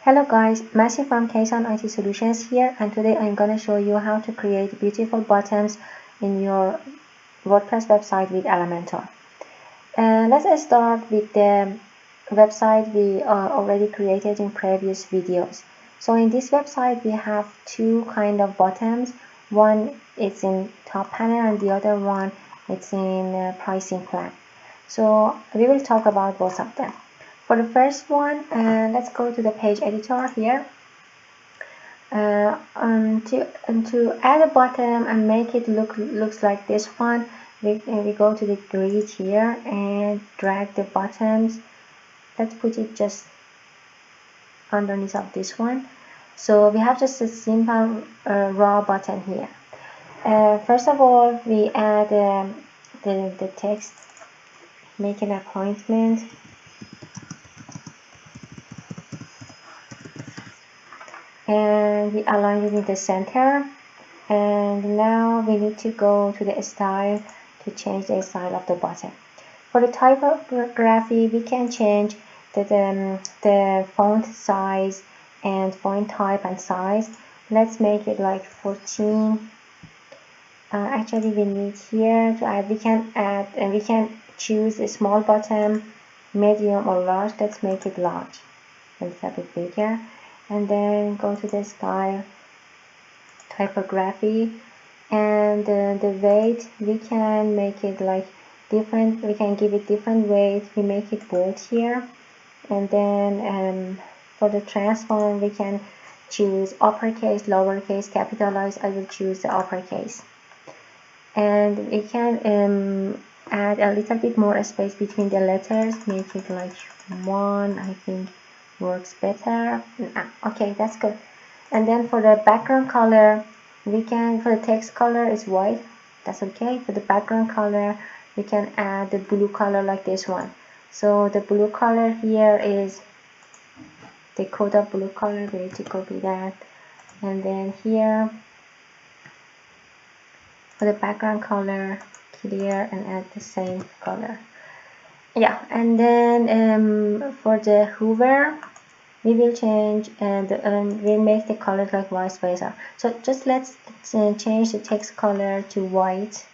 Hello guys, Messi from KSON IT Solutions here, and today I'm going to show you how to create beautiful buttons in your WordPress website with Elementor. Let's start with the website we already created in previous videos. So in this website we have two kind of buttons. One is in top panel and the other one it's in pricing plan. So we will talk about both of them. For the first one, let's go to the page editor here. To add a button and make it looks like this one, we go to the grid here and drag the buttons. Let's put it just underneath of this one. So we have just a simple raw button here. First of all, we add the text, make an appointment. And we align it in the center, and now we need to go to the style to change the style of the button. For the typography, we can change the font size and font type and size. Let's make it like 14. Actually we need here to add, we can choose a small button, medium or large. Let's make it large, a little bit bigger. And then go to the style, typography, and the weight, we can make it like different, we can give it different weight. We make it bold here, and then for the transform we can choose uppercase, lowercase, capitalize. I will choose the uppercase, and we can add a little bit more space between the letters, make it like 1, I think works better. Okay, that's good. And then for the background color, we can, for the text color is white, that's okay. For the background color, we can add the blue color like this one. So the blue color here is the code of blue color, we need to copy that. And then here for the background color, clear, and add the same color. Yeah, and then for the hover, we will change and we'll make the color like vice versa. So just let's change the text color to white.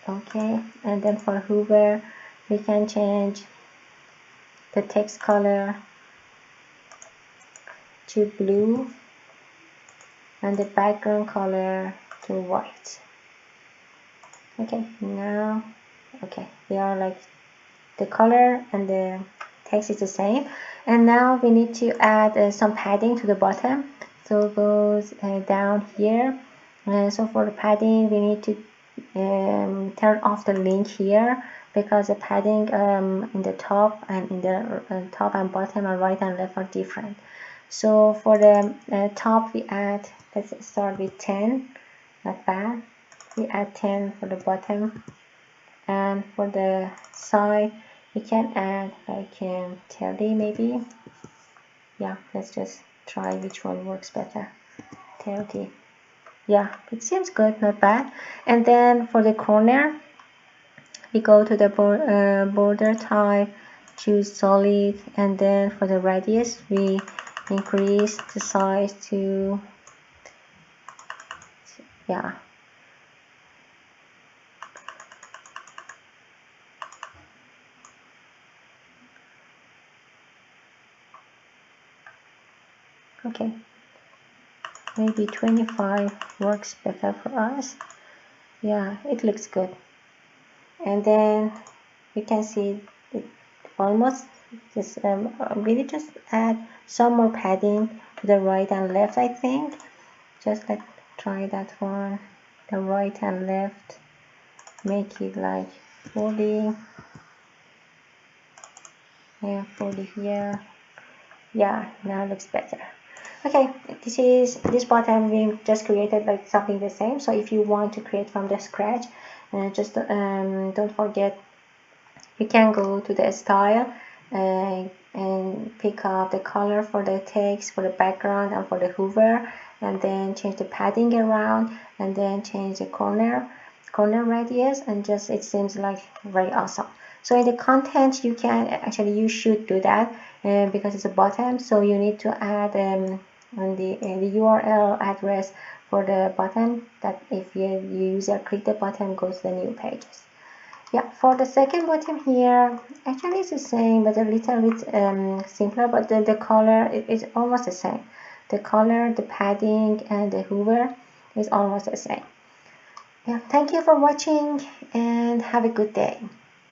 Okay, and then for hover, we can change the text color to blue and the background color to white. Okay, now, okay, they are like the color and the text is the same. And now we need to add some padding to the bottom. So it goes down here. So for the padding, we need to turn off the link here, because the padding in the top and in the top and bottom and right and left are different. So for the top, we add, let's start with 10, not bad. We add 10 for the bottom, and for the side we can add like 30 maybe. Yeah, let's just try which one works better. 30. Yeah, it seems good, not bad. And then for the corner, we go to the border type, choose solid, and then for the radius we increase the size to, yeah, okay, maybe 25 works better for us. Yeah, it looks good. And then you can see it almost just really just add some more padding to the right and left. I think just let's try that one, the right and left, make it like 40 and 40 here. Yeah, now it looks better. Okay, this button we just created like something the same. So if you want to create from the scratch, just don't forget, you can go to the style and pick up the color for the text, for the background, and for the hover, and then change the padding around, and then change the corner radius, and just it seems like very awesome. So in the content, you can actually, you should do that because it's a bottom. So you need to add on the URL address for the button, that if your user click the button, goes to the new pages. Yeah, for the second button here, actually it's the same, but a little bit simpler, but the color is almost the same. The color, the padding, and the hover is almost the same. Yeah, thank you for watching and have a good day.